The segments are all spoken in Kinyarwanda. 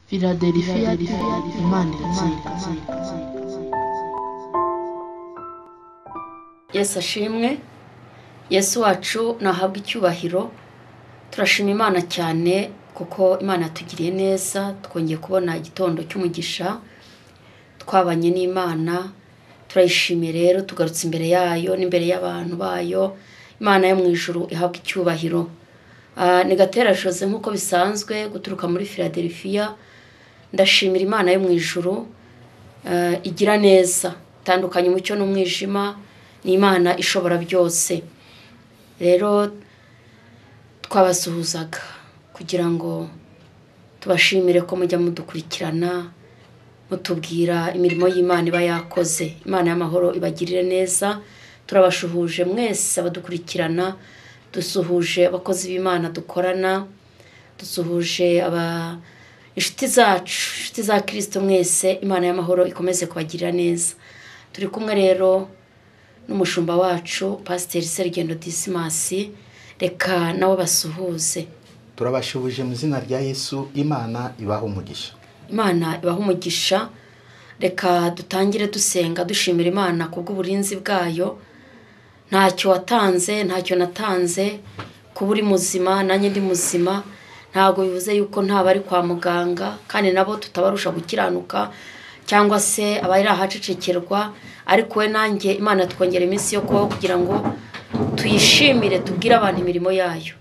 Philadelphia Imana iratsinda. Yesu ashimwe. Yesu wacu nahabwa icyubahiro. Turashima Imana cyane kuko Imana yatugiriye neza, twongeye kubona igitondo cy'umugisha. Twabanye n'Imana, turayishimiye rero, tugarutse imbere yayo n'imbere y'abantu bayo. Imana yo mu ijuru ihabwa icyubahiro. Ni Gatera Jose nk'uko bisanzwe guturuka muri Philadelphia. Ndashimira Imana yo mu ijuru, igira neza, tandukanye umucyo n'umwijima. Ni Imana ishobora byose. Rero twabasuhuzaga kugira ngo tubashimire ko mujya mudukurikirana, mutubwira imirimo y'Imana iba yakoze. Imana y'amahoro ibagirire neza. Turabashuhuje mwese abadukurikirana, dusuhuje abakozi b'Imana dukorana, dusuhuje inshuti zacu, inshuti za Kristo mwese. Imana y'amahoro ikomeze kubagirira neza. Turi kumwe rero n'umushumba wacu Pastor Serugendo Dismas. Reka nawe basuhuze. Turabashuhuje mu izina rya Yesu. Imana ibaho umugisha. Imana ibaho umugisha. Reka dutangire dusenga dushimira Imana kubw'uburinzi bwayo. Ntacyo watanze, ntacyo natanze, kuba uri muzima nanjye ndi muzima. Ntago bivuze yuko ntabari kwa muganga kandi nabo tutabarusha gukiranuka cyangwa se abari ahacecekerwa, ariko we nanjye Imana twongera iminsi yo kubaho kugira ngo tuyishimire, tubwire abantu imirimo yayo.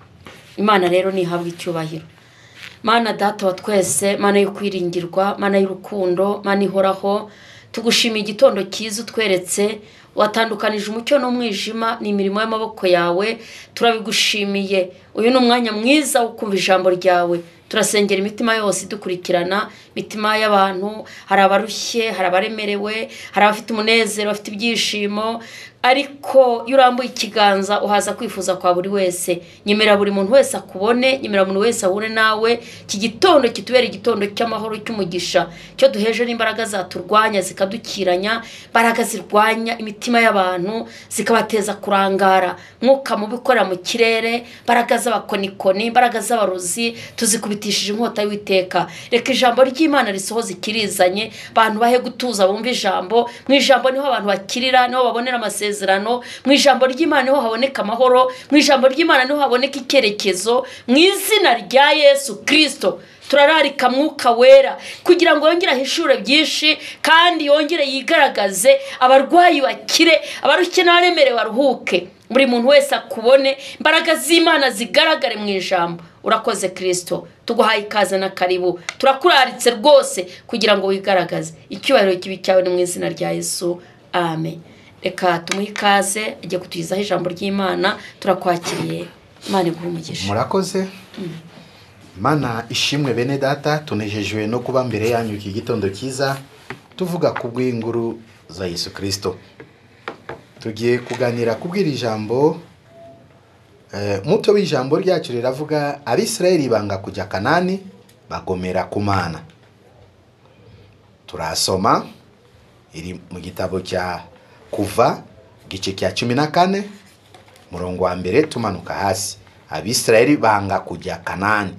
Imana rero nihabwa icyubahiro. Mana data wa twese, Mana yo kwiringirwa, Mana y'urukundo, Mana ihoraho, tugushimiye igitondo cyiza utweretse, watandukanije umucyo n'umwijima n'imirimo y'amaboko yawe. Turabigushimiye. Uyu ni umwanya mwiza wo kumva ijambo ryawe. Turasengera imitima yose dukurikirana, imitima y'abantu, hari abarushye, hari abaremerewe, hari abafite umunezero, bafite ibyishimo, ariko yurambuye ikiganza uhaza kwifuza kwa buri wese. Nyemera buri muntu wese akubone, nyemera buri wese ahure nawe. Iki gitondo kitubera igitondo cy'amahoro cy'umugisha, cyo duheje n'imbaraga zaturwanya zikadukiranya, imbaraga zirwanya imitima y'abantu zikabateza kurangara, mwuka mubi ukorera mu kirere, imbaraga z'abakonikoni, imbaraga z'abarozi tuzikubitishije inkota y'Uwiteka. Reka ijambo ry'Imana risohoze ikirizanye, abantu bahe gutuza bumva ijambo. Mu ijambo niho abantu bakirira, niho babonera amasezerano. Mu ijambo ry'Imana niho haboneka amahoro. Mu ijambo ry'Imana niho haboneka icyerekezo. Mu izina rya Yesu Kristo turararika mwuka wera kugira ngo yongere ahishure byinshi kandi yongere yigaragaze, abarwayi bakire, abarushye n'abaremerewe baruhuke. Buri muntu wese akubone, imbaraga z'Imana zigaragare mu ijambo. Urakoze Kristo, tuguhaye ikaze na karibu. Turakuraritse rwose kugira ngo wigaragaze. Icyubahiro kibi cyawe ni mu izina rya Yesu. Amen. Reka tumuhe ikaze ajye kutugizaho ijambo ry'Imana. Turakwakiriye. Imana iguhe umugisha. Murakoze. Mana ishimwe bene data, tunejejwe no kuba mbere yanyu iki gitondo cyiza tuvuga ku bw'inkuru za Yesu Kristo. Tugiye kuganira kubwira ijambo. Muto w'ijambo ryacu riravuga Abisirayeli banga kujya Kanani bagomera ku Mana. Turasoma iri mu gitabo cya Kuva gice cya 14 murongo wa mbere tumanuka hasi. Abisirayeli banga kujya Kanani.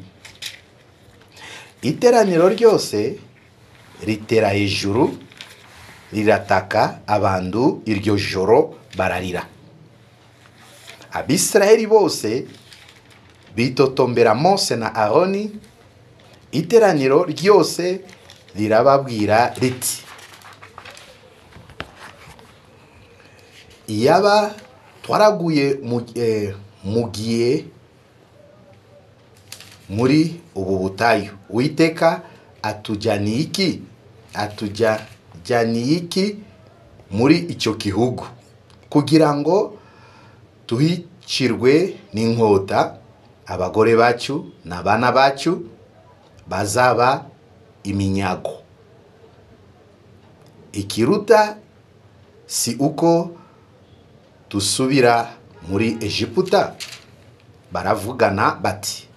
Iteraniro ryose ritera hejuru rirataka, abantu iryo joro bararira. Abisirayeli bose bitotombera Mose na Aroni. Iteraniro ryose rirababwira riti, iyaba twaraguye mugiye muri ubu butayu, Uwiteka atujyaniye iki muri icyo gihugu, kugira ngo tuhicirwe n'inkota, abagore bacu n'abana bacu bazaba iminyago. Ikiruta si uko dusubira muri Egiputa. Baravugana bati,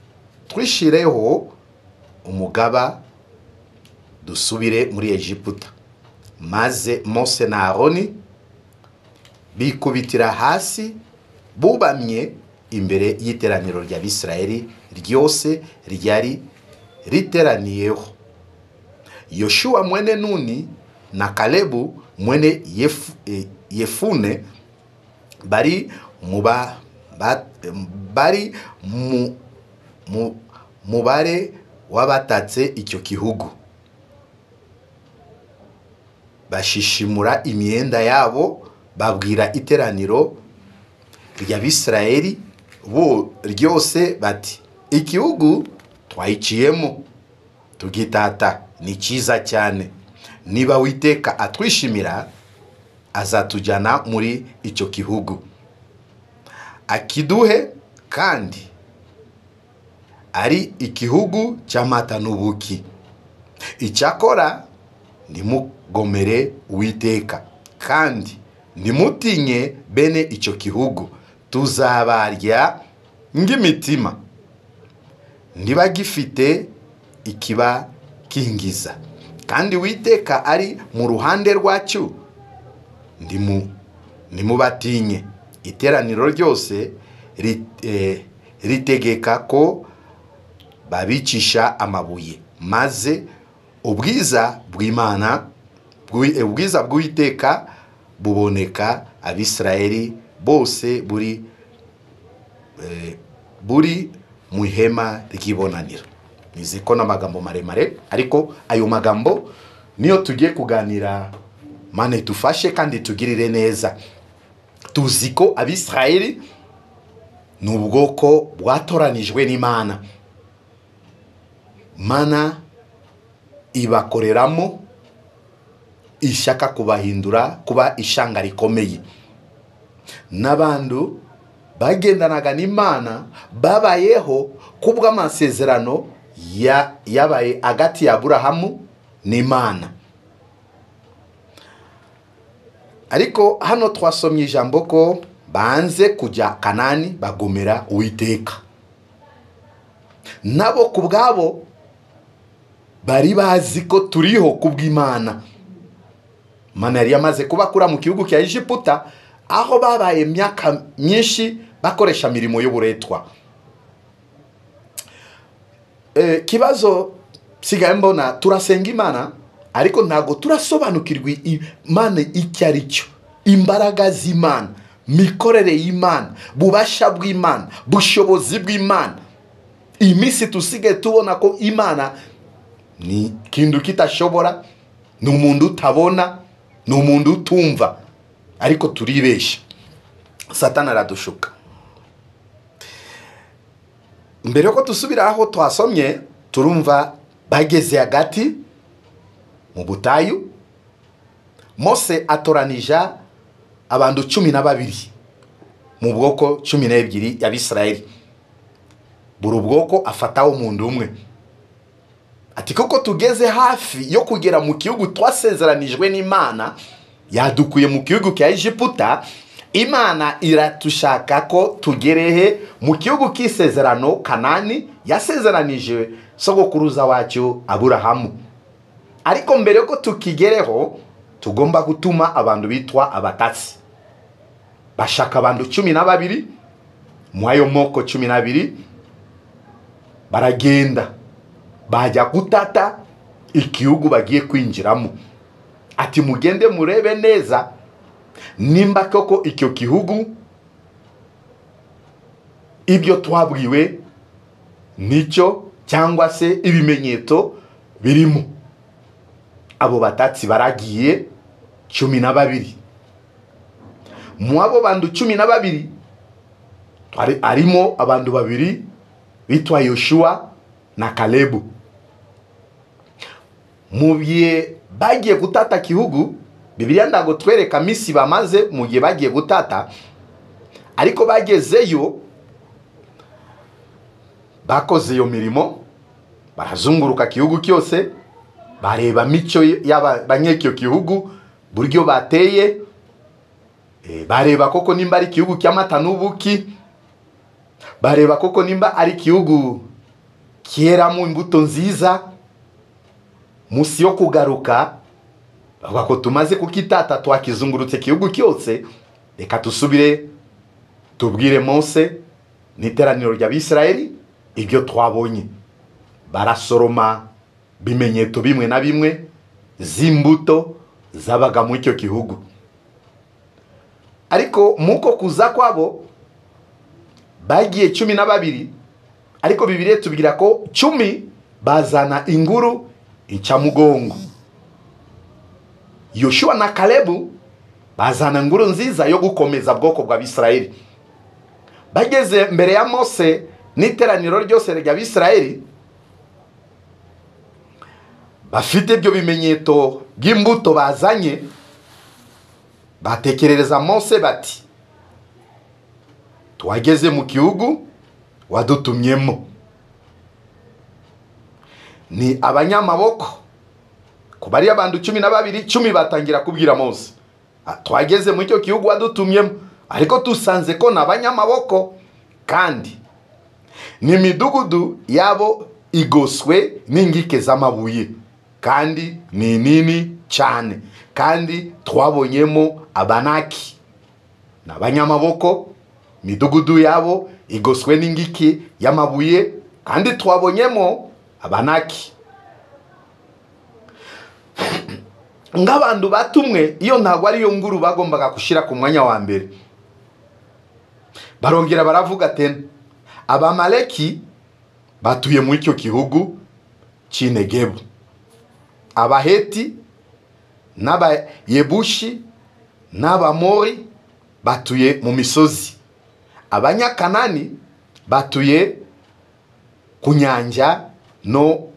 twishireho umugaba dusubire muri Egiputa. Maze Mose na Aroni bikubitira hasi bubamye imbere y'iteraniro ry'Abisirayeli ryose ryari riteraniyeho. Yoshua mwene Nuni na Kalebu mwene Yefune bari mubare wabatatse icyo gihugu, bashishimura imyenda yabo, babwira iteraniro ry'Abisirayeli bo ryose bati, igihugu twayiciyemo tugitata ni cyiza cyane, niba Uwiteka atwishimira azatujyana muri icyo gihugu akiduhe, kandi ari igihugu cy'amata n'ubuki. Icyakora nimugomere Uwiteka kandi nimutinye bene icyo gihugu, tuzabarya ng'imitima niba gifite ikibakingiza, kandi Uwiteka ari mu ruhande rwacyo nimubatinye. Iteraniro ryose ritegeka ko babicisha amabuye, maze ubwiza bw'Uwiteka buboneka Abisirayeli bose buri mu ihema ry'ibonaniro. Niziko n'amagambo maremare, ariko ayo magambo niyo tugiye kuganira. Mana idufashe kandi tugirire neza. Tuzi ko Abisirayeli ni ubwoko bwatoranijwe n'Imana. Mana ibakoreramo ishaka kubahindura kuba ishanga rikomeye. N'abantu bagendanaga n'Imana babayeho kubw'amasezerano yabaye hagati ya Aburahamu n'Imana. Ariko hano twasomye ijambo ko banze kujya Kanani bagomera Uwiteka. Nabo kubwabo bari bazi ko turiho kubw'Imana. Imana yari yamaze kubakura mu gihugu cya Egiputa, aho babaye imyaka myinshi bakoresha mirimo y'uburetwa. Kibazo sigaye mbona turasenga Imana, ariko ntago turasobanukirwa Imana icyo ari cyo, imbaraga z'Imana, mikorere y'Imana, bubasha bw'Imana, bushobozi bw'Imana. Iminsi tusigaye tubona ko Imana ni kintu kitashobora, ni umuntu utabona, ni umuntu utumva, ariko turibesha. Satani aradushuka. Mbere yuko dusubira aho twasomye, turumva bageze hagati mu butayu. Mose atoranija abantu 12 mu bwoko 12 y'Abisirayeli. Buri bwoko afataho umuntu umwe. Ati koko tugeze hafi yo kugera mu gihugu twasezeranijwe n'Imana, yadukuye mu gihugu cya Egiputa. Imana iratushaka ko tugerehe mu gihugu cy'isezerano Kanani yasezeranije sogokuruza wacu Aburahamu. Ariko mbere yuko tukigereho tugomba gutuma abantu bitwa abatatsi. Bashaka abantu 12 mu ayo moko 12, baragenda bajya gutata igihugu bagiye kwinjiramo. Ati mugende murebe neza nimba koko icyo gihugu ibyo twabwiwe nicyo cyangwa se ibimenyetso birimo. Abo batatsi baragiye 12. Mu abo bantu 12 arimo abantu 2 bitwa Yoshua na Kalebu. Mu bihe bagiye gutata igihugu, Bibiliya ndago twereka misi bamaze mu gihe bagiye gutata, ariko bagezeyo bakoze iyo mirimo, barazunguruka igihugu cyose, bareba mico y'abanyekyo gihugu buryo bateye, bareba koko nimba ari igihugu cy'amata n'ubuki, bareba koko nimba ari igihugu cyeramo imbuto nziza. Musi yo kugaruka bako tumaze kukitata twakizungurutse igihugu cyose, reka tusubire tubwire Mose n'iteraniro ry'Abisirayeli ibyo twabonye. Barasoroma bimenyetso bimwe na bimwe z'imbuto zabaga mu icyo gihugu. Ariko muko kuza kwabo bagiye 12, ariko Bibiliya tubwira ko 10 bazana inguru incamugongo. Yoshua na Kalebu bazana inguru nziza yo gukomeza bwoko bwa Bisirayeli. Bageze mbere ya Mose n'iteraniro ryose ry'Abisirayeli, bafite ibyo bimenyetso by'imbuto bazanye, batekerereza Mose bati, twageze mu gihugu wadutumyemo, ni abanyamaboko. Ku bari abantu 12, 10 batangira kubwira Mose, twageze mu icyo gihugu wadutumyemo, ariko tusanze ko n'abanyamaboko, kandi n'imidugudu yabo igoswe n'ingike z'amabuye, kandi ni nini cyane, kandi twabonyemo Abanaki. N'abanyamaboko, midugudu yabo igoswe n'ingike y'amabuye, kandi twabonyemo Abanaki. Ng'abantu batumwe, iyo ntabwo ari yo nguru bagombaga gushira ku mwanya wa mbere. Barongera baravuga tena, Abamaleki batuye mu icyo gihugu cy'Inegebu, Abaheti n'Abayebushi n'Abamori batuye mu misozi, Abanyakanani batuye ku nyanja no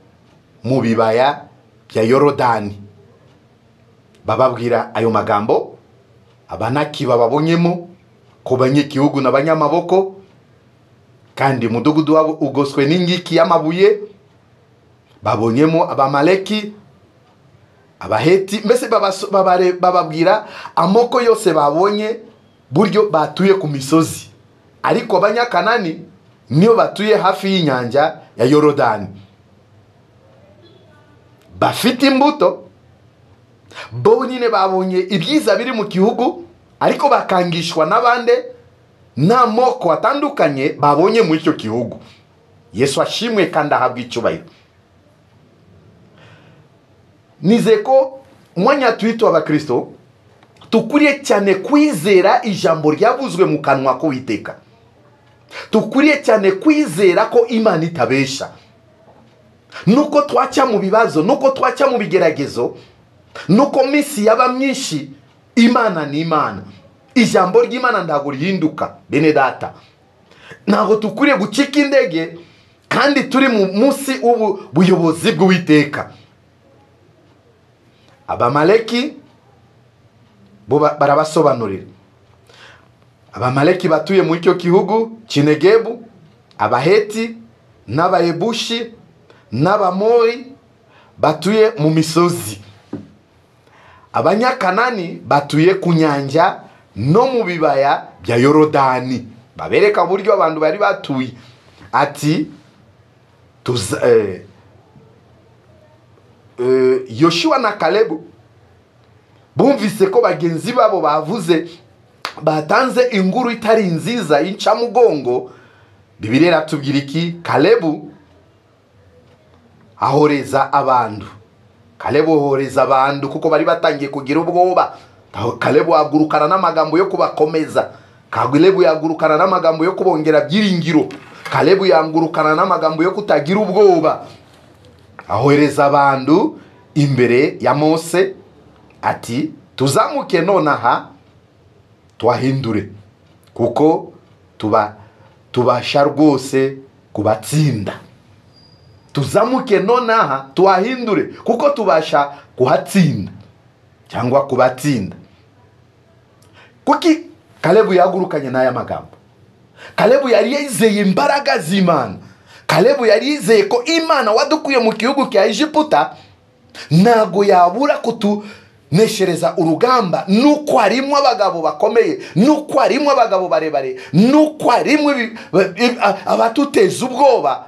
mu bibaya bya Yorodani. Bababwira ayo magambo, Abanaki bababonyemo ko banyegihugu n'abanyamaboko, kandi mudugudu wabo ugoswe n'ingiki y'amabuye. Babonyemo Abamaleki, Abaheti, mbese bababwira amoko yose babonye buryo batuye ku misozi, ariko Abanyakanani niyo batuye hafi y'inyanja ya Yorodani. Bafite imbuto, bo nyine babonye ibyiza biri mu gihugu, ariko bakangishwa n'abande n'amoko atandukanye babonye mu icyo gihugu. Yesu ashimwe kandi ahabwa icyubahiro. Nize ko mwanya twitwa Abakristo tukuriye cyane kwizera ijambo ryavuzwe mu kanwa k'Uwiteka. Tukuriye cyane kwizera ko Imana itabesha. Nuko twaca mu bibazo, nuko twaca mu bigeragezo, nuko misi yaba myinshi, Imana ni Imana. Ijambo ry'Imana ntabwo rihinduka, bene data. Ntabwo tukuriye gucika indege, kandi turi mu munsi ubuyobozi bw'Uwiteka. Abamaleki bo barabasobanurira. Abamaleki batuye mu icyo gihugu cy'Inegebu, Abaheti n'Abayebushi n'Abamori batuye mu misozi. Abanyakanani batuye ku nyanja no mu bibaya bya Yorodani. Babereka buryo abantu bari batuye. Ati Yoshua na Kalebu bumvise ko bagenzi babo bavuze, batanze inguru itari nziza y'incamugongo. Bibiliya iratubwira iki? Kalebu ahoreza abantu. Kalebu ahoreza abantu kuko bari batangiye kugira ubwoba. Kalebu agurukana n'amagambo yo kubakomeza. Kalebu yagurukana n'amagambo yo kubongera byiringiro. Kalebu yangurukana n'amagambo yo kutagira ubwoba. Ahoreza abantu imbere ya Mose ati, tuzamuke nonaha twahindure, kuko tubasha rwose kubatsinda. Tuzamuke nonaha twahindure, kuko tubasha kuhatsinda cyangwa kubatsinda. Kuki Kalebu yagurukanye n'aya magambo? Kalebu yari yizeye imbaraga z'Imana. Kalebu yari yizeye ko Imana wadukuye mu gihugu cya Egiputa ntago yabura kutuneshereza urugamba, nuko harimo abagabo bakomeye, nuko harimo abagabo barebare, nuko harimo abatuteza ubwoba,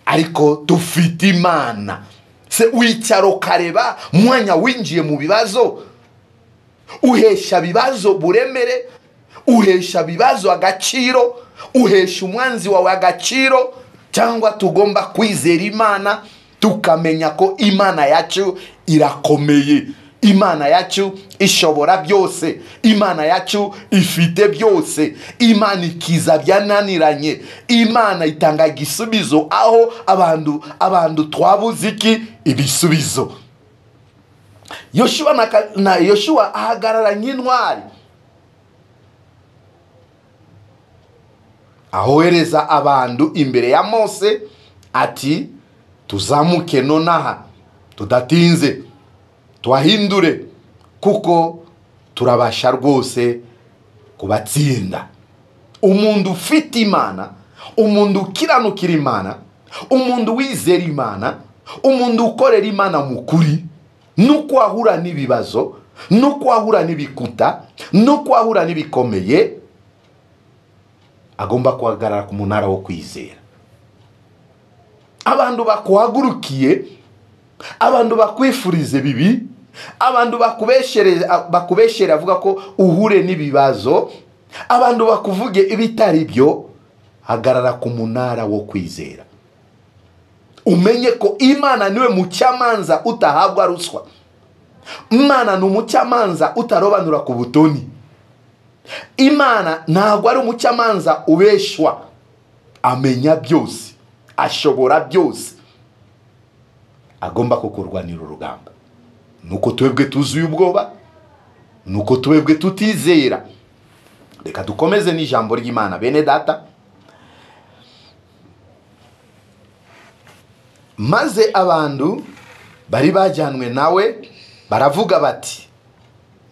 ariko dufite Imana. Se wicaro kareba mwanya winjiye mu bibazo, uhesha bibazo buremere, uhesha bibazo agaciro, uhesha umwanzi wawe agaciro, cyangwa tugomba kwizera Imana tukamenya ko imana yacu irakomeye, imana yacu ishobora byose, imana yacu ifite byose, imana ikiza byananiranye, imana itanga igisubizo aho abantu twabuze iki ibisubizo. Yoshua ahagarara nk'intwari, ahohereza abantu imbere ya Mose ati tuzamuke nonaha tudatinze tuhahindure kuko turabasha rwose kubatsinda. Umuntu ufite imana, umuntu ukiranukira imana, umuntu wizera imana, umuntu ukorera imana mu kuri, nuko ahura n'ibibazo, nuko ahura n'ibikuta, nuko ahura n'ibikomeye, agomba guhagarara ku munara wo kwizera. Abantu bakuhagurukiye, abantu bakwifurize bibi, abantu bakubeshere avuga ko uhure n'ibibazo, abantu bakuvuge ibitari byo, hagarara ku munara wo kwizera. Umenye ko imana niwe mucamanza utahabwa ruswa. Imana ni umucamanza utarobanura ku butoni. Imana ntabwo ari umucamanza ubeshwa, amenya byose, ashobora byose, agomba kukurwanira urugamba. Nuko twebwe tuzuye ubwoba, nuko twebwe tutizera. Reka dukomeze n'ijambo ry'Imana bene data. Maze abantu bari bajyanwe nawe baravuga bati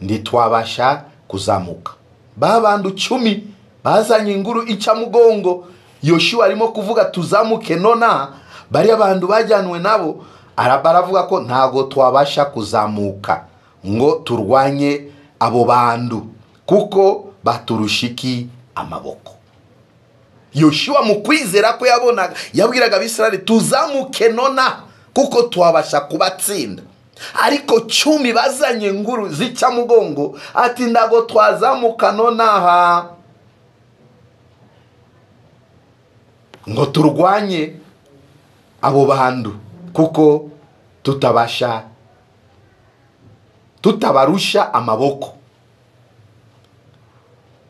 ntitwabasha kuzamuka. Bantu 10 bazanye inguru ica mugongo. Yoshua arimo kuvuga tuzamuke nona, bari abantu bajyanwe nabo baravuga ko ntago twabasha kuzamuka ngo turwanye abo bantu kuko baturushiki amaboko. Yoshua mu kwizera ko yabwiraga Abisirayeli tuzamuke nona kuko twabasha kubatsinda. Ariko 10 bazanye nguru zica mugongo ati ndago twazamuka nonaha ngo turwanye abo bantu kuko tutabarusha amaboko.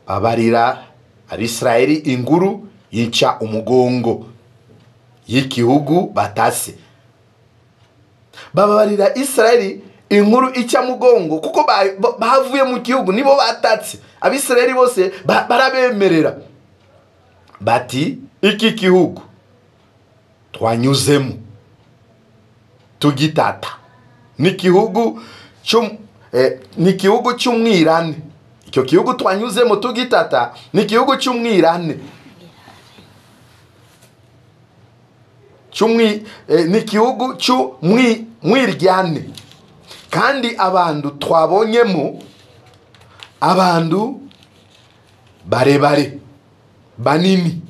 Babarira Abisirayeli inguru yica umugongo y'igihugu batase. Babarira Isirayeli inkuru ica mugongo kuko bavuye mu gihugu nibo batatse. Abisirayeli bose barabemerera bati iki gihugu twanyuzemo tugitata ni gihugu cy'umwirane. Icyo gihugu twanyuzemo tugitata ni gihugu cy'umwirane, ni gihugu cy'umwiryane. Kandi abantu twabonyemo abantu barebare banini,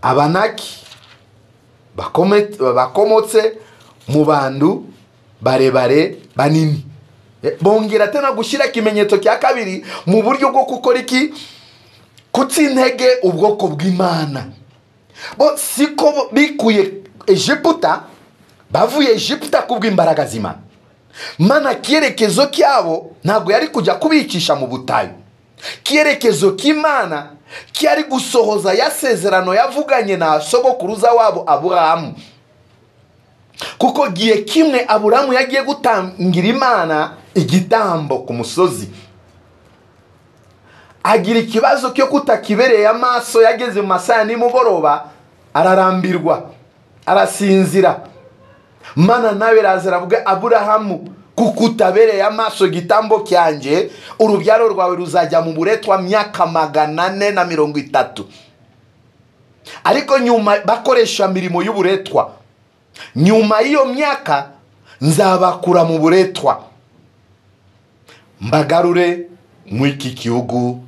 Abanaki bakomotse mu bantu barebare banini. Bongera tena gushyira ikimenyetso cya kabiri mu buryo bwo gukora iki, kutsintege ubwoko bw'Imana. Bo siko bikuye Egiputa, bavuye Egiputa kubw'imbaraga z'Imana. Mana kiyerekezo kyabo ntabwo yari kujya kubicisha mu butayu. Kiyerekezo k'Imana cyari gusohoza yasezerano yavuganye na sogokuruza wabo Aburahamu. Kuko giye kimwe Aburahamu yagiye gutangira Imana igitambo ku musozi, agira ikibazo cyo kutakibereye amaso. Yageze mu masaha nimugoroba ararambirwa arasinzira. Mana nawe razera avuga Aburahamu kuko utabereye amaso gitambo cyanje, urubyaro rwawe ruzajya mu buretwa myaka 430. Ariko nyuma bakoresha mirimo y'uburetwa, nyuma y'iyo myaka nzabakura mu buretwa mbagarure mu iki gihugu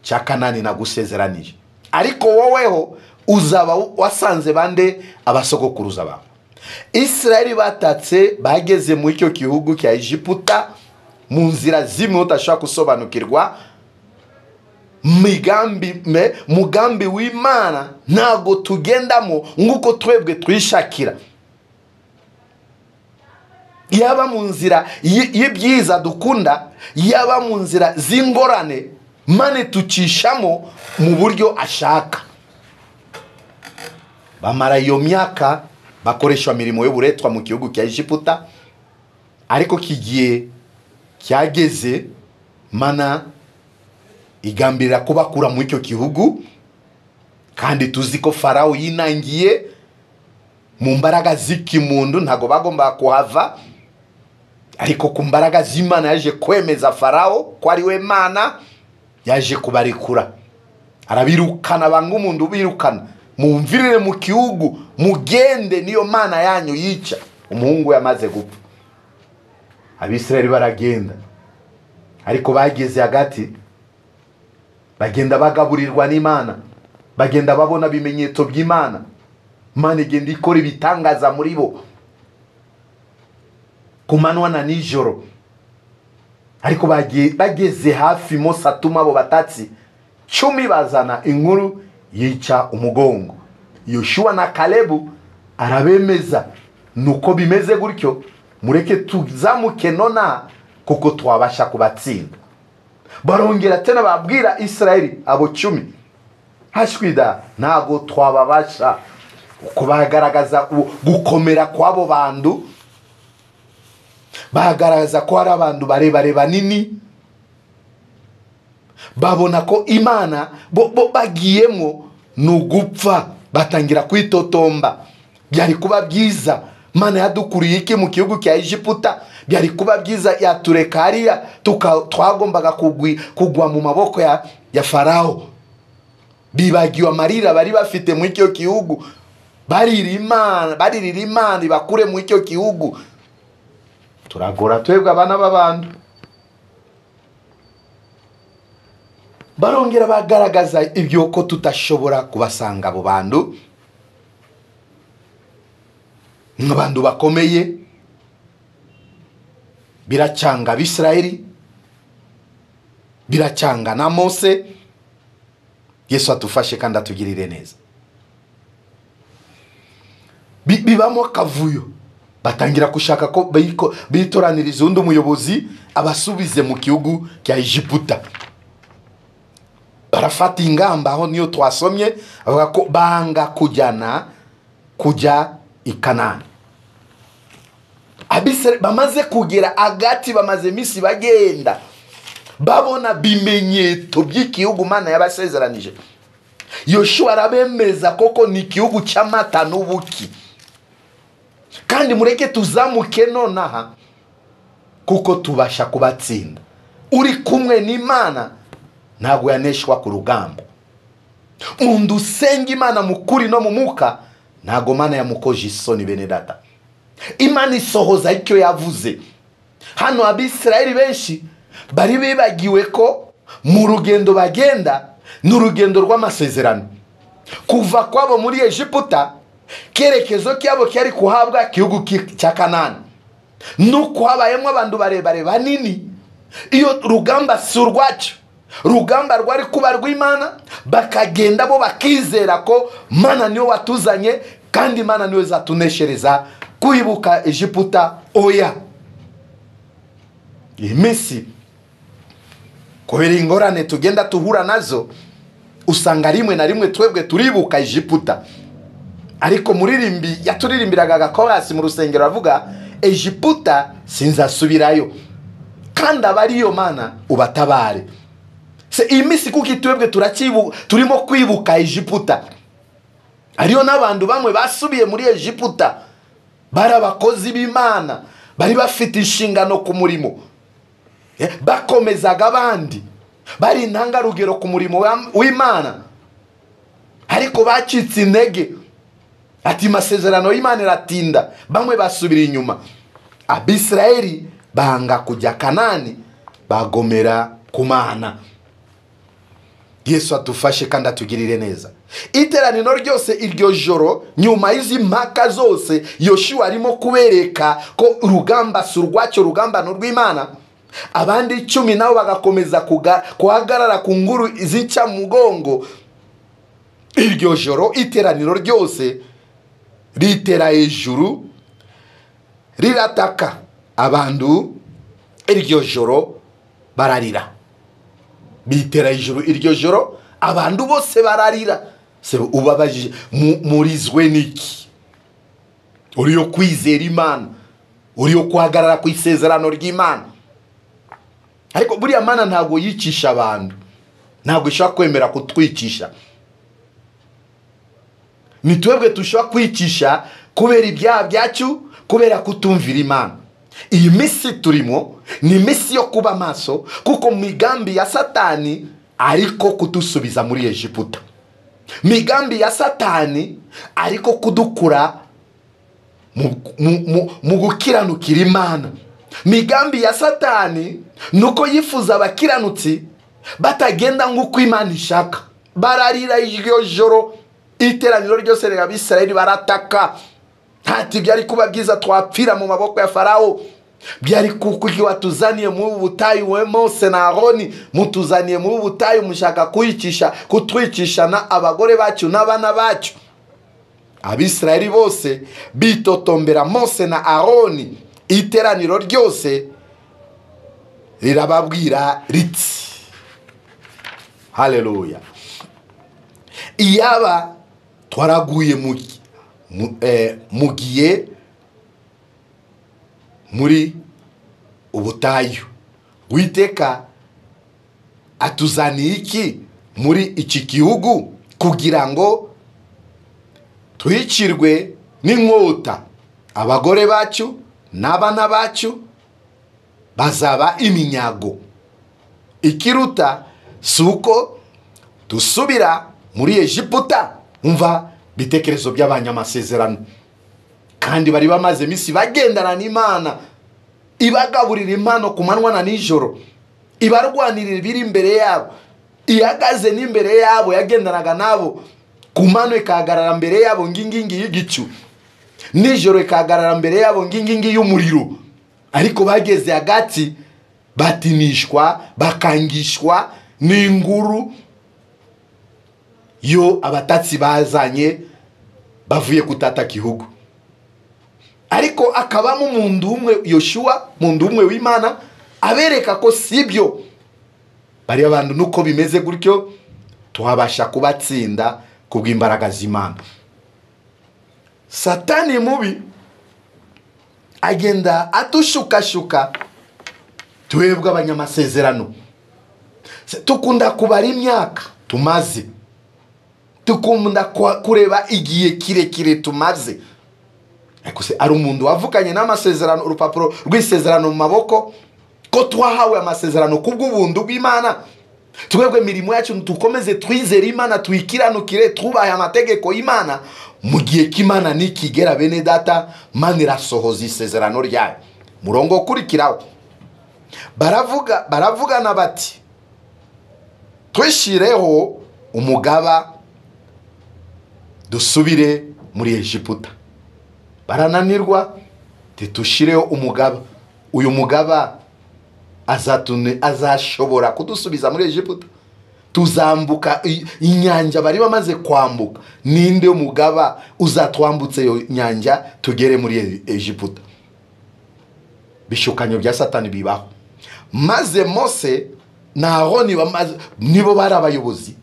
cya Kanani nagusezeranije. Ariko woweho uzaba wasanze bande abasogokuruza bawe. Isirayeli batatse bageze mu icyo gihugu cya Egiputa mu nzira zimwe utashaka gusobanukirwa. mugambi w'Imana ntago tugendamo nguko twebwe twishakira. Yaba mu nzira y'ibyiza dukunda, yaba mu nzira z'ingorane, Imana tucishamo mu buryo ashaka. Bamara iyo myaka bakoreshwa mirimo y'uburetwa mu gihugu cya Egiputa, ariko kigiye cyageze Imana igambirira kubakura mu icyo gihugu, kandi tuzi ko Farao yinangiye mu mbaraga z'ikimundu, ntago bagomba kuhava, ariko ku mbaraga z'Imana yaje kwemeza Farao ko ari we Mana, yaje kubarikura, arabirukana banga umuntu birukana, mumvirire mu gihugu, mugende, niyo Mana yanyu yica. Umuhungu yamaze gupfa, Abisirayeli baragenda, ariko bageze hagati bagenda bagaburirwa n'Imana, bagenda babona bimenyetso by'Imana, Imana igenda ikora ibitangaza muri bo ku manywa na nijoro. Ariko bageze hafi Mose atuma abo batatsi 10 bazana inkuru yica umugongo. Yoshua na Kalebu arabemeza, nuko bimeze gutyo, mureke tuzamuke nona kuko twabasha kubatsinda. Barongera tena babwira Israeli abo 10, hashwida ntago twababasha, uko bagaragaza gukomera kwabo bandu, bagaragaza ko ari abantu barebare banini, babona ko Imana bo bagiyemo nugupfa, batangira kwitotomba. Byari kuba byiza Imana yadukuriye iki mu gihugu cya Egiputa, byari kuba byiza yatureka hariya twagombaga kugwa mu maboko ya Farao. Bibagiwe amarira bari bafite mu icyo gihugu, baririra Imana ibakure mu icyo gihugu. Turagora twebwe abana b'abantu. Barongera bagaragaza ibyo ko tutashobora kubasanga abo bantu, nk'abantu bakomeye, biracanga Abisirayeli, biracanga na Mose. Yesu atufashe kandi atugirire neza. Bibamo kavuyo, batangira kushaka ko bitoraniriza undi umuyobozi abasubize mu gihugu cya Egiputa. Barafata ingamba, aho niyo twasomye avuga ko banga kujya i Kanani. Abisirayeli bamaze kugera agati, bamaze misi bagenda, babona bimenyetso by'igihugu Imana yabasezeranije. Yoshua arabemeza koko ni igihugu cy'amata n'ubuki, kandi mureke tuzamuke nonaha kuko tubasha kubatsinda. Uri kumwe n'Imana ntabwo yaneshwa ku rugamba. Umuntu usenga Imana mukuri no mu muka, ntabwo Imana yamukoje isoni bene data. Imana isohoza icyo yavuze. Hano Abisirayeli benshi bari bibagiwe ko mu rugendo bagenda n'urugendo rw'amasezerano. Kuva kwabo muri Egiputa, kerekezo kyabo cyari kuhabwa igihugu cya Kanani. Nuko habayemo abantu barebare banini. Iyo rugamba si urwacu, rugamba rwari kuba rw'Imana, bakagenda bo bakizera ko Mana niyo watuzanye, kandi Mana niyo zatuneshereza kwibuka Egiputa. Oya, imisi kubera ingorane tugenda tuhura nazo, usanga rimwe na rimwe twebwe turibuka Egiputa. Ariko muririmbi yaturirimbiraga gakorasi mu rusengero avuga, Egiputa sinzasubirayo, kandi abariyo Mana ubatabare. Se imisi kuki twebwe turimo kwibuka Egiputa. Ariyo n'abantu bamwe basubiye muri Egiputa, bari abakozi b'Imana, bari bafite inshingano ku murimo, bakomezaga abandi, bari intangarugero ku murimo w'Imana, ariko bacitse intege. Ati masezerano y'Imana iratinda, bamwe basubira inyuma. Abisirayeli banga kujya Kanani, bagomera ku Mana. Yesu atufashe kandi atugirire neza. Iteraniro ryose iryo joro, nyuma y'izi mpaka zose, Yoshua arimo kubereka ko urugamba si urwacu, urugamba n'urw'Imana. abandi 10 nabo bagakomeza kuhagarara ku nguru zica mugongo. Iryo joro iteraniro ryose ritera hejuru rirataka, abantu iryo joro bararira. Bitera hejuru iryo joro, abantu bose bararira. Se ubabajije murizwe niki? Uriyo kwizera Imana, uriyo kuhagarara ku isezerano ry'Imana. Ariko buriya Mana ntago yicisha abantu, ntago ishaka kwemera kutwicisha. Ni twebwe tushaka kwicisha kubera ibyaha byacu, kubera kutumvira Imana. Iyi misi turimo ni misi yo kuba maso, kuko migambi ya Satani ariko kudusubiza muri Egiputa. Migambi ya Satani ariko kudukura mu gukiranukira Imana. Migambi ya Satani nuko yifuza abakiranutsi batagenda nk'uko Imana ishaka. Bararira iryo joro, iteraniro ryose ry'Abisirayeli barataka. Ati byari kuba byiza twapfira mu maboko ya Farao, byari kukugiwa tuzaniye mu butayu we Mose na Aroni, mutuzaniye mu butayu mushaka kutwicisha na abagore bacu n'abana bacu. Abisirayeli bose bitotombera Mose na Aroni, iteraniro ryose rirababwira riti haleluya, iyaba twaraguye mugiye muri ubutayu, Uwiteka atuzaniye iki muri iki gihugu kugira ngo twicirwe n'inkota? Abagore bacu n'abana bacu bazaba iminyago. Ikiruta suko dusubira muri Egiputa. Umva bitekerezo by'abanyamasezerano, kandi bari bamaze misi bagendana n'Imana, ibagaburira impano ku manywa na nijoro, ibarwanirira biri imbere yabo, ihagaze n'imbere yabo, yagendanaga nabo ku mano ikahagarara mbere yabo ngingingi y'igicu, nijoro ikahagarara mbere yabo ngingingi y'umuriro. Ariko bageze hagati batinishwa, bakangishwa n'inguru yo abatatsi bazanye bavuye kutata gihugu. Ariko akabamo umuntu umwe, Yoshua, umuntu umwe w'Imana, abereka ko sibyo. Bari abantu nuko bimeze gutyo twabasha kubatsinda kubw'imbaraga z'Imana. Satani mubi agenda atushukashuka twebwe abanyamasezerano. Tukunda kubara imyaka tumaze, tukunda kureba igihe kirekire tumaze. Ariko se ari umuntu wavukanye n'amasezerano, urupapuro rw'isezerano mu maboko, ko twahawe amasezerano kubw'ubuntu bw'Imana. Twebwe mirimo yacu tukomeze twizere Imana, twikiranukire, twubahe amategeko y'Imana. Mu gihe k'Imana nikigera bene data, Mana irasohoza isezerano ryayo. Murongo ukurikiraho baravugana bati twishireho umugaba dusubire muri Egiputa. Barananirwa, titushireho umugaba. Uyu mugaba azashobora kudusubiza muri Egiputa? Tuzambuka inyanja bari bamaze kwambuka. Ninde umugaba uzatwambutse iyo nyanja tugere muri Egiputa? Bishukanyo bya Satani bibaho. Maze Mose na Aroni nibo bari abayobozi.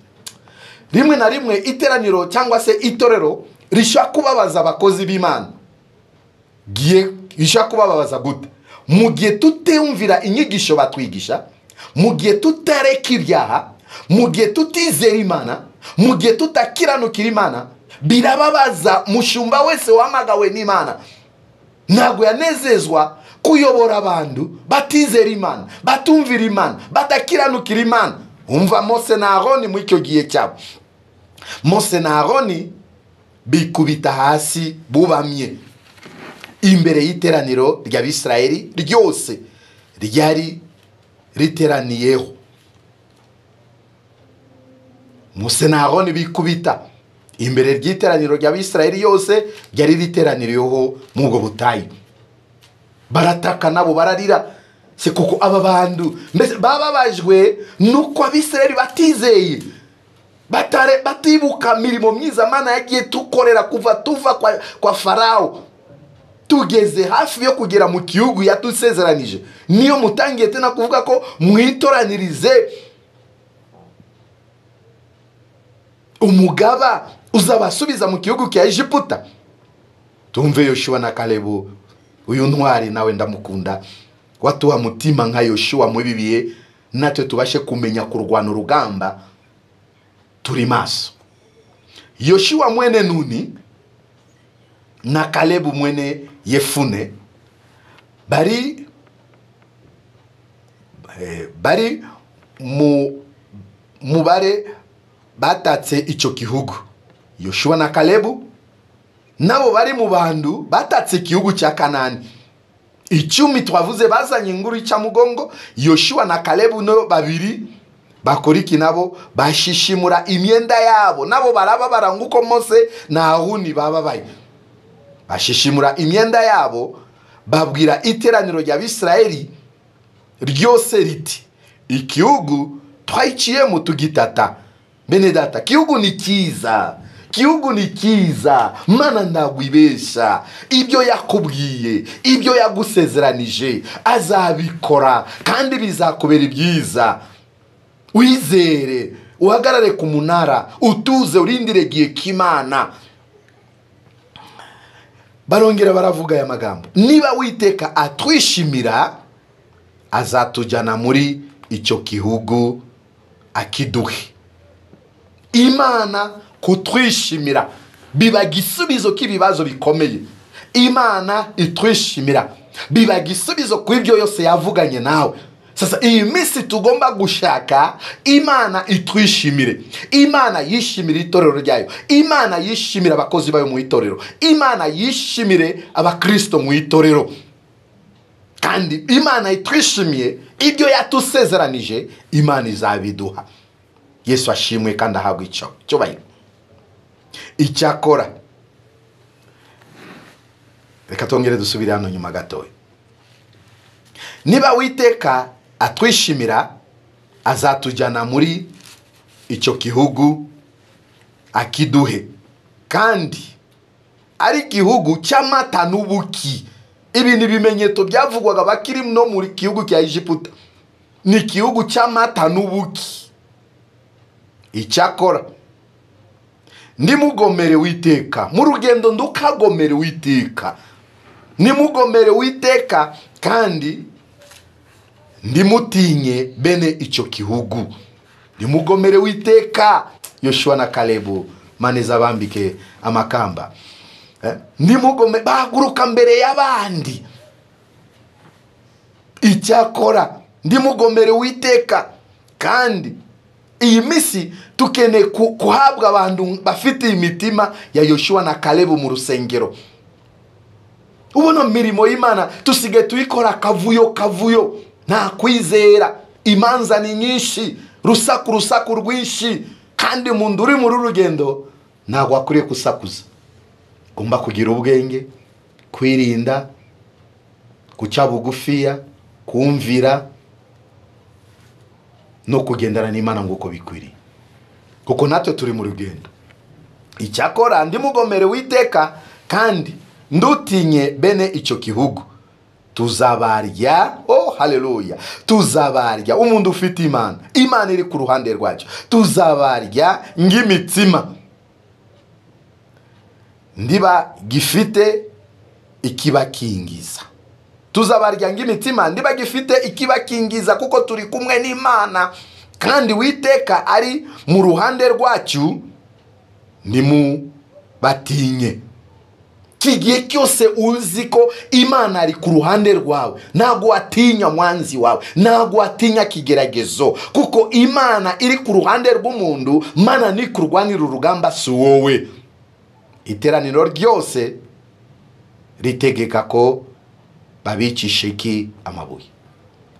Rimwe na rimwe iteraniro cyangwa se itorero rishaka kubabaza abakozi b'Imana. Rishaka kubabaza gute? Mu gihe tutumvira inyigisho batwigisha, mu gihe tutareka ibyaha, mu gihe tutizera Imana, mu gihe tutakiranukira Imana, birababaza mushumba wese wamagawe n'Imana. Ntabwo yanezezwa kuyobora abantu batizera Imana, batumvira Imana, batakiranukira Imana. Umva Mose na Aroni mu icyo gihe cyabo. Mose na Aroni bikubita hasi bubamye imbere y'iteraniro ry'Abisirayeli ryose ryari riteraniyeho. Mose na Aroni bikubita imbere y'iteraniro ry'Abisirayeli yose ryari riteraniriyeho mu bwo butayu. Barataka nabo bararira. se kuko aba bantu mbese bababajwe nuko abisirayeli batizeye batibuka mirimo myiza Mana yagiye tukorera kuva tuva kwa Farawo tugeze hafi yo kugera mu gihugu yatusezeranije. Niyo mutangiye tena kuvuga ko mwitoranirize umugaba uzabasubiza mu gihugu cya Egiputa. Tumve Yoshua na Kalebu, uyu ntwari nawe ndamukunda, watuha mutima nka Yoshua muri bibiye, natwe tubashe kumenya kurwana urugamba turi maso. Yoshua mwene Nuni na Kalebu mwene Yefune bari mubare batatse ico gihugu. Yoshua na Kalebu nabo bari mu bantu batatse igihugu cya Kanani. 10 twavuze bazanye inguru ica mugongo. Yoshua na Kalebu no babiri bakoriki nabo bashishimura imyenda yabo, nabo barababara nguko Mose na Haruni bababaye. Bashishimura imyenda yabo babwira iteraniro ry'Abisirayeli ryose riti, igihugu twayiciyemo tugitata. Bene data, kihugu ni cyiza, kihugu ni cyiza. Mana ndagwibesha, ibyo yakubwiye, ibyo yagusezeranije azabikora kandi bizakubera ibyiza. Wizere, uhagarare ku munara, utuze urindire gihe k'Imana. Barongera baravuga aya magambo, niba Uwiteka atwishimira azatujyana muri icyo gihugu akiduhe. Imana kutwishimira biba gisubizo k'ibibazo bikomeye. Imana itwishimira biba gisubizo kw'ibyo yose yavuganye nawe. Sasa iyi minsi tugomba gushaka Imana itwishimire. Imana yishimire itorero ryayo, Imana yishimire abakozi bayo mu itorero, Imana yishimire abakristo mu itorero. Kandi Imana itwishimiye ibyo yatusezeranije, Imana izabiduha. Yesu ashimwe kandi ahabwe icyo bayi. Icyakora reka tongere dusubire hano nyuma gatoya. Niba Uwiteka atwishimira azatujyana muri icyo gihugu akiduhe, kandi ari igihugu cy'amata n'ubuki. Ibi ni ibimenyetso byavugwaga bakiri no muri gihugu cya Egiputa. Ni igihugu cy'amata n'ubuki. Icyakora ndimugomere Uwiteka mu rugendo, ndukagomere Uwiteka, nimugomere Uwiteka kandi ndimutinye bene icyo gihugu. Nimugomere Uwiteka. Yoshua na Kalebu maneza bambike amakamba. Nimugomere, bahaguruka mbere y'abandi. Icyakora ndimugomere Uwiteka kandi iyi misi tukene kuhabwa abantu bafite imitima ya Yoshua na Kalebu mu rusengero. Ubona mirimo y'Imana tusige tuyikora kavuyo, nta kwizera. Imanza ni nyinshi, rusaku rwinshi, kandi umuntu uri muri rugendo ntabwo akwiye kusakuza. Ugomba kugira ubwenge, kwirinda, guca bugufiya, kumvira no kugendana n'Imana nguko bikwiriye, kuko natwe turi mu rugendo. Icyakora ndimugomere Uwiteka kandi ndutinye bene icyo gihugu. Tuzabarya, oh haleluya, tuzabarya. Umuntu ufite Imana, Imana iri ku ruhande rwacyo, tuzabarya ng'imitsima ndiba gifite ikibakingiza. Tuzabarya ng'imitsima ndiba gifite ikibakingiza, kuko turi kumwe n'Imana kandi Uwiteka ari mu ruhande rwacyo. Nimubatinye. Kigiye cyose uzi ko Imana ari ku ruhande rwawe, ntago watinya mwanzi wawe, ntago watinya kigeragezo, kuko Imana iri ku ruhande rw'umuntu. Mana ni kurwanira urugamba si wowe. Iteraniro ryose ritegeka ko babicisha iki amabuye.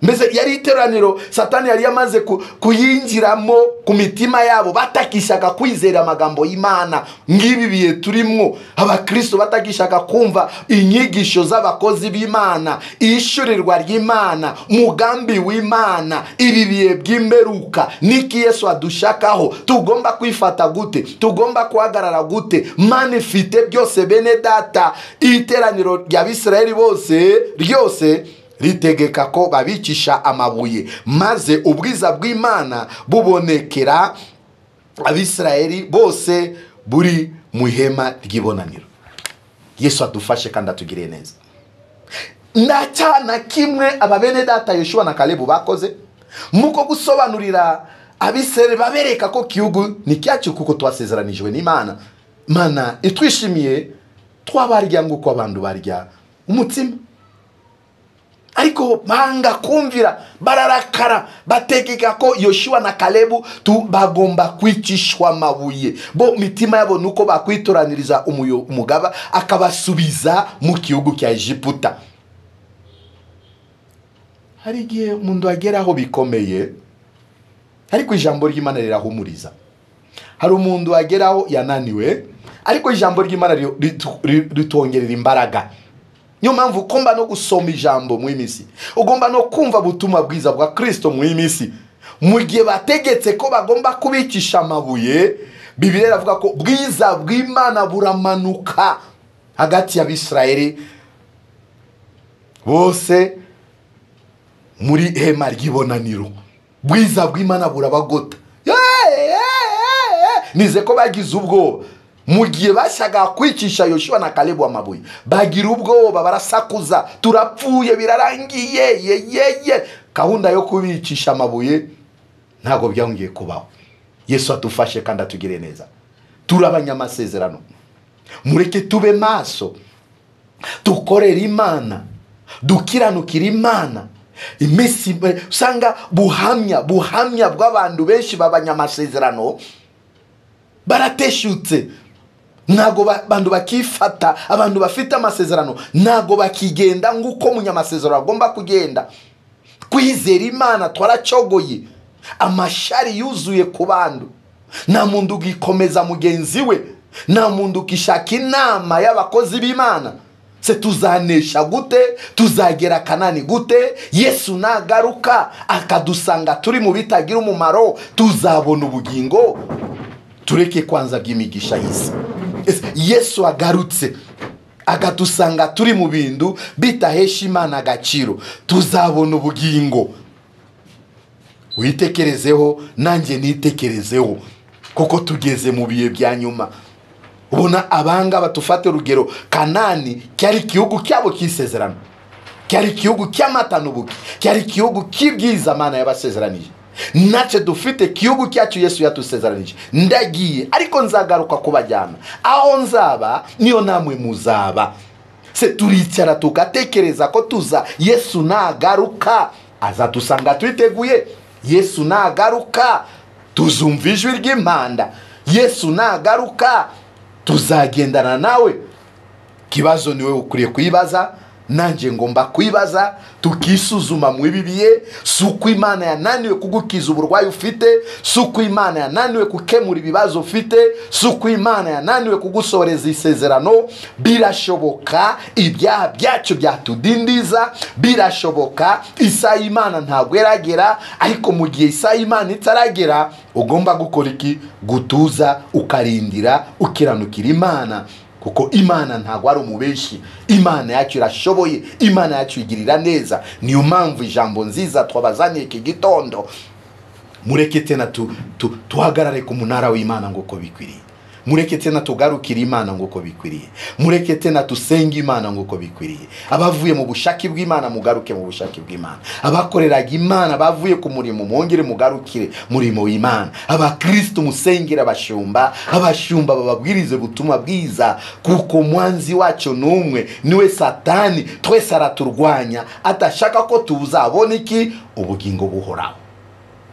mbese yari iteraniro satani yari yamaze kuyinjiramo ku mitima yabo, batakishaka kwizera amagambo y'Imana. Ngibi biye turimo abakristo batakishaka kumva inyigisho z'abakozi b'Imana, ishurirwa ry'Imana, mugambi w'Imana, ibi biye by'imberuka. Niki Yesu adushakaho? Tugomba kwifata gute? Tugomba kuhagarara gute? Manifite byose bene data, iteraniro ry'Abisirayeli bose ryose ritegeka ko babicisha amabuye, maze ubwiza bw'Imana bubonekera Abisirayeli bose buri mu ihema ry'ibonaniro. Yesu adufashe kandi atugire neza. Ndacyana kimwe ababene data Yoshua na Kalebu bakoze muko gusobanurira Abisirayeli, babereka ko kihugu ni cyacu kuko twasezeranijwe n'Imana. Mana itwishimiye twabarya nguko abantu barya umutsima, ariko banga kumvira, bararakara, bategeka ko Yoshua na Kalebu bagomba kwicishwa amabuye. Bo mitima yabo nuko bakwitoraniriza umugaba akabasubiza mu gihugu cya Egiputa. Hari igihe umuntu ageraho bikomeye, ariko ijambo ry'Imana rirahumuriza. Hari umuntu ageraho yananiwe, ariko ijambo ry'Imana ritongerera imbaraga. Niyo mpamvu ugomba no gusoma ijambo mu imisi, ugomba no kumva ubutumwa bwiza bwa Kristo mu imisi. Mu gihe bategetse ko bagomba kubicisha amabuye, Bibiliya iravuga ko bwiza bw'Imana buramanuka hagati y'Abisirayeli bose muri hema ry'ibonaniro. Bwiza bw'Imana burabagota. Nize ko bagize ubwoba mu gihe bashaka kwicisha Yoshua na Kalebu amabuye, bagira ubwoba, barasakuza, turapfuye, birarangiye, ye. Gahunda yo kubicisha amabuye ntago byongeye kubaho. Yesu atufashe kandi atugire neza. Turabanya amasezerano, mureke tube maso, dukorera Imana, dukiranukira Imana. Imisi usanga buhamya bw'abantu benshi b'abanyamasezerano barateshutse. Nago bandu bakifata, abantu bafite amasezerano nago bakigenda nguko munyamasezerano agomba kugenda. Kwizera Imana twaracogoye, amashari yuzuye ku bandu. Nta muntu ugikomeza mugenzi we, nta muntu ukishaka inama y'abakozi b'Imana. Se tuzanesha gute? Tuzagera Kanani gute? Yesu nagaruka akadusanga turi mu bitagira umumaro, tuzabona ubugingo. Tureke kwanza by'imigisha y'isi. Yesu agarutse akadusanga turi mu bintu bitahesha Imana agaciro, tuzabona ubugingo. Witekerezeho, nanjye nitekerezeho, kuko tugeze mu bihe bya nyuma. Ubona abanga batufate urugero, Kanani cyari igihugu cyabo cy'isezerano, cyari igihugu cy'amata n'ubuki, cyari igihugu cy'ibyiza Imana yabasezeranije. Nace dufite igihugu cyacu Yesu yatusezeranije. Ndagiye ariko nzagaruka kubajyana, aho nzaba niyo namwe muzaba. Se turicara tugatekereza ko tuza Yesu nagaruka azatusanga twiteguye. Yesu nagaruka tuzumva ijwi ry'impanda. Yesu nagaruka tuzagendana nawe. Kibazo niwe ukuriye kwibaza, nanjye ngomba kwibaza, tukisuzuma mu bibiye. Suko Imana yananiwe kugukiza uburwayi ufite, suko Imana yananiwe kukemura ibibazo ufite, suko Imana yananiwe kugusoreza isezerano. Birashoboka ibyaha byacu byatudindiza, birashoboka isaha Imana ntabwo yaragera, ariko mu gihe isaha Imana itaragera ugomba gukora iki? Gutuza, ukarindira, ukiranukira Imana. Kuko Imana ntago ari umubeshi. Imana yacu irashoboye, Imana yacu igirira neza. Niyo mpamvu ijambo nziza twabazaniye iki gitondo, mureke tena tuhagarare ku munara w'Imana nguko bikwiriye. Mureke tena tugarukira Imana nguko bikwiriye. Mureke tena tusenga Imana nguko bikwiriye. Abavuye mu bushake bw'Imana mugaruke mu bushake bw'Imana. Abakoreraga Imana bavuye ku murimo mwongere mugarukire murimo w'Imana. Abakristo musengera abashumba, abashumba bababwirize butumwa bwiza, kuko mwanzi wacu numwe niwe Satani. Twese araturwanya, atashaka ko tuzabona iki? Ubugingo buhoraho.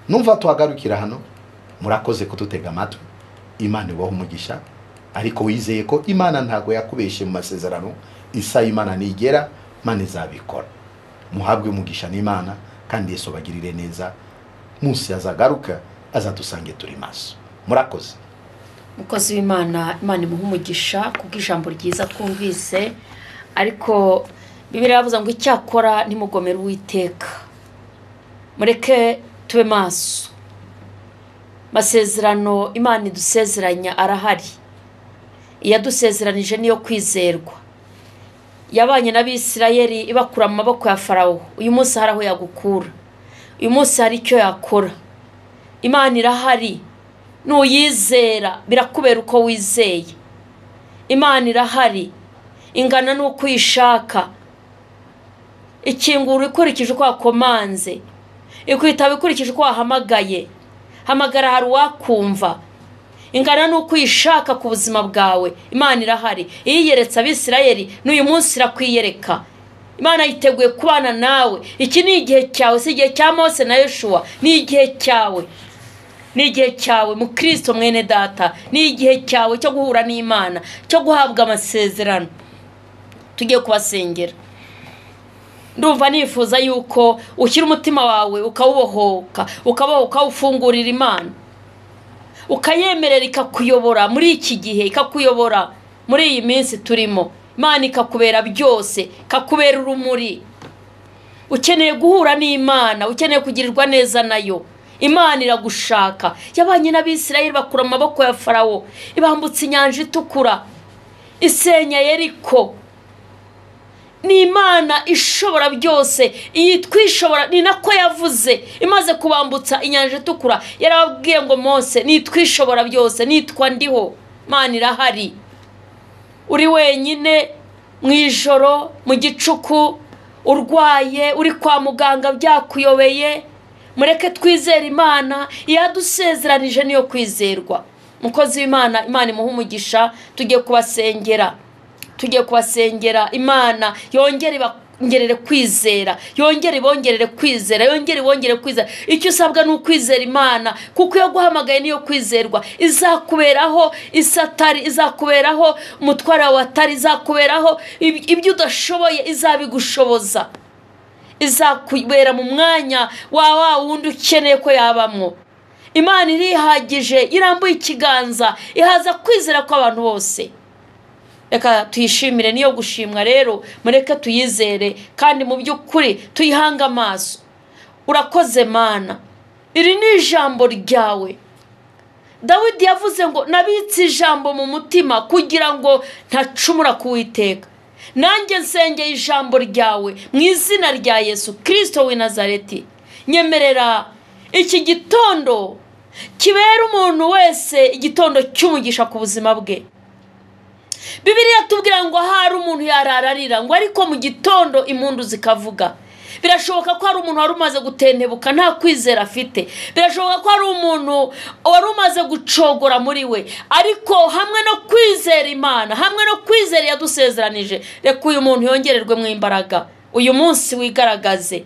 Numva tuhagarukira hano. Murakoze kututega amatwi. Imana ibaho umugisha, ariko wizeye ko Imana ntago yakubeshe mu masezerano. Isa Imana nigera, Imana izabikora. Muhabwe umugisha n'Imana, kandi Yesu bagirire neza, munsi azagaruka azadusange turi maso. Murakoze. Mukozi w'Imana, Imana imuha umugisha kubw'ijambo ryiza twumvise. Ariko Bibiliya yavuze ngo icyakora ntimugomere Uwiteka. Mureke tube maso. Masezerano Imana idusezeranya arahari. Iyadusezeranije niyo kwizerwa. Yabanye n'Abisirayeli ibakura mu maboko ya Farawo. Uyu munsi hari aho yagukura. Uyu munsi hari icyo yakora. Imana irahari. Nuyizera birakubera uko wizeye. Imana irahari. Ingana nuko uyishaka. Ikingura ikurikije uko wakomanze. Ikwitaba ikurikije uko wahamagaye. Hamagara hari uwakumva. Ingana nuko uyishaka ku buzima bwawe. Imana irahari. Iyiyeretse Abisirayeli n'uyu munsi irakwiyereka. Imana yiteguye kubana nawe. Iki ni igihe cyawe, si igihe cya Mose na Yoshua. Ni igihe cyawe. Ni igihe cyawe mu Kristo mwene data. Ni igihe cyawe cyo guhura n'Imana, cyo guhabwa amasezerano. Tugiye kubasengera. Ndumva nifuza yuko ushyira umutima wawe ukawubohoka, ukawufungurira Imana. Ukayemerera ikakuyobora muri iki gihe, ikakuyobora muri iyi minsi turimo. Imana ikakubera byose, ikakubera urumuri. Ukeneye guhura n'Imana, ukeneye kugirirwa neza nayo. Imana iragushaka. Yabanye n'Abisirayeli bakura mu maboko ya Farawo, ibambutse inyanja itukura, isenya Yeriko. Ni Imana ishobora byose, twishobora. Ni nako yavuze imaze kubambutsa inyanja itukura. Yarababwiye ngo Mose, twishobora byose, nitwa ndiho. Imana irahari. Uri wenyine mu ijoro, mu gicuku, urwaye, uri kwa muganga byakuyobeye, mureke twizere Imana. Iyadusezeranije niyo kwizerwa. Mukozi w'Imana, Imana imuha umugisha. Tugiye kubasengera. Imana yongere ibongerere kwizera, yongere ibongerere kwizera. Icyo usabwa ni ukwizera Imana, kuko iyo guhamagaye niyo kwizerwa. Izakuberaho isatari, izakuberaho umutware wawe atari, izakuberaho ibyo udashoboye izabigushoboza. Izakubera mu mwanya wa wundi ukeneye ko yabamwo. Imana irihagije, irambuye ikiganza, ihaza kwizera kw'abantu bose. Reka tuyishimire, niyo gushimwa rero. Mureke tuyizere kandi mu by'ukuri tuyihanga amaso. Urakoze Mana. Iri ni ijambo ryawe. Dawidi yavuze ngo nabitse ijambo mu mutima kugira ngo ntacumura ku Uwiteka. Nanjye nsengeye ijambo ryawe mu izina rya Yesu Kristo w'i Nazareti. Nyemerera iki gitondo kibera umuntu wese igitondo cy'umugisha ku buzima bwe. Bibiliya tubwira ngo hari umuntu yarararira ngo ariko mu gitondo impundu zikavuga. Birashoboka ko hari umuntu wari umaze gutentebuka nta kwizera afite. Birashoboka ko hari umuntu wari umaze gucogora muri we, ariko hamwe no kwizera Imana, hamwe no kwizera yadusezeranije, reka uyu muntu yongererwe mu imbaraga. Uyu munsi wigaragaze.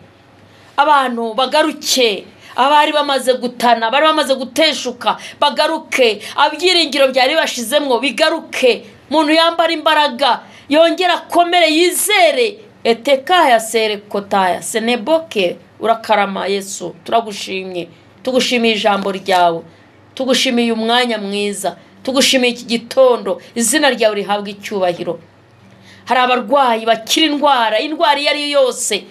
Abantu bagaruke, abari bamaze gutana, bari bamaze guteshuka, bagaruke. Abyiringiro byari bashizemwo bigaruke. Muntu yambara imbaraga, yongera komere, yizere. Etekaya sere kotaya seneboke. Urakarama Yesu, turagushimye. Tugushimiye ijambo ryawe, tugushimiye umwanya mwiza, tugushimiye iki gitondo. Izina ryawe rihabwa icyubahiro. Hari abarwayi bakira indwara iyo ari yose,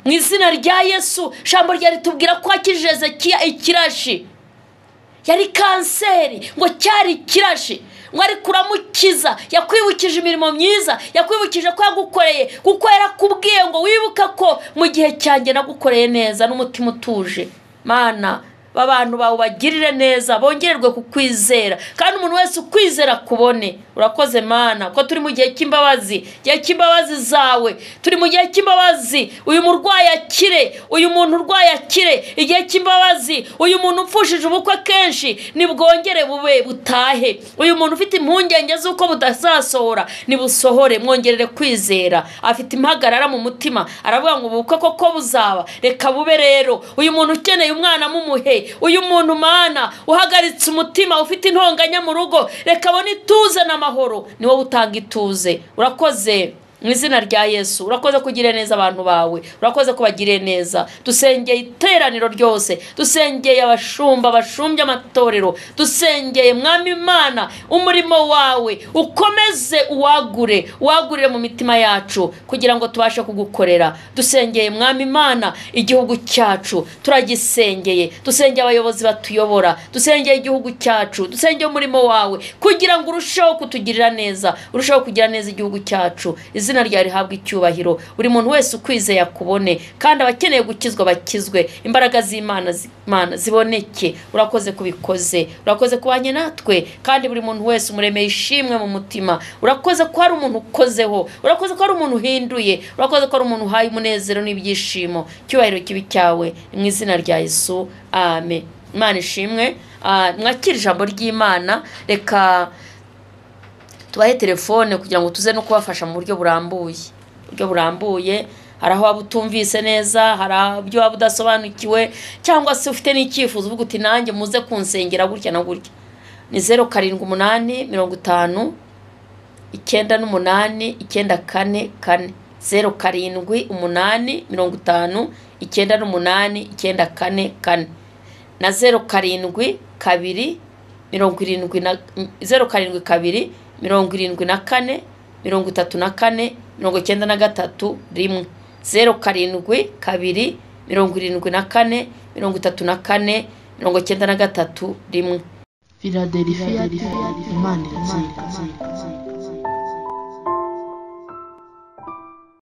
mu izina rya Yesu. Ijambo ryari tubwira ko akijije Hezekiya ikirashi, yari kanseri, ngo cyari ikirashi, ngo ari kuramukiza. Yakwibukije imirimo myiza, yakwibukije ko yagukoreye, kuko yarakubwiye ngo wibuka ko mu gihe cyanjye nagukoreye neza n'umutima utuje. Mana, abantu bawe bagirire neza, bongererwe kukwizera, kandi umuntu wese ukwizera kubone. Urakoze Mana, ko turi mu gihe cy'imbabazi, gihe cy'imbabazi zawe. Turi mu gihe cy'imbabazi. Uyu murwayi akire, uyu muntu urwaye akire. Igihe cy'imbabazi. Uyu muntu upfushije ubukwe kenshi nibwongere bube butahe. Uyu muntu ufite impungenge z'uko budazasohora nibusohore. Mwongerere kwizera. Afite impagarara mu mutima, aravuga ngo ubukwe koko buzaba, reka bube rero. Uyu muntu ukeneye umwana mumuhe. Uyu muntu Mana uhagaritse umutima, ufite intonganya mu rugo, reka abone ituze n'amahoro. Ni wowe utanga ituze. Urakoze mu izina rya Yesu. Urakoze kugirira neza abantu bawe, urakoze kubagirira neza. Dusengeye iteraniro ryose, dusengeye abashumba bashumbye amatorero, dusengeye Mwami Imana umurimo wawe ukomeze uwagurire mu mitima yacu kugira ngo tubashe kugukorera. Dusengeye Mwami Imana igihugu cyacu, turagisengeye. Dusengeye abayobozi batuyobora, dusengeye igihugu cyacu, dusengeye umurimo wawe kugira ngo urusheho kutugirira neza, urusheho kugira neza igihugu cyacu. Izina ryawe rihabwa icyubahiro. Buri muntu wese ukwizeye akubone, kandi abakeneye gukizwa bakizwe, imbaraga z'Imana ziboneke. Urakoze kubikoze, urakoze kubanye natwe, kandi buri muntu wese umuremeye ishimwe mu mutima. Urakoze ko hari umuntu ukozeho, urakoze ko hari umuntu uhinduye, urakoze ko hari umuntu uhaye umunezero n'ibyishimo. Cyubahiro kibi cyawe mu izina rya Yesu, amen. Imana ishimwe. Mwakira ijambo ry'Imana. Reka tubahe telefone kugira ngo tuze no kubafasha mu buryo burambuye. Hari aho waba utumvise neza, hari ibyo waba udasobanukiwe, cyangwa se ufite n'icyifuzo uvuga uti nanjye muze kunsengera gutya na gutya. Ni 0788 50 98 944 0788 50 98 944 na 07 2 74 072 74 34 93 rimwe 07 2 74 34 93 rimwe. Philadelphia, Imana iratsinda.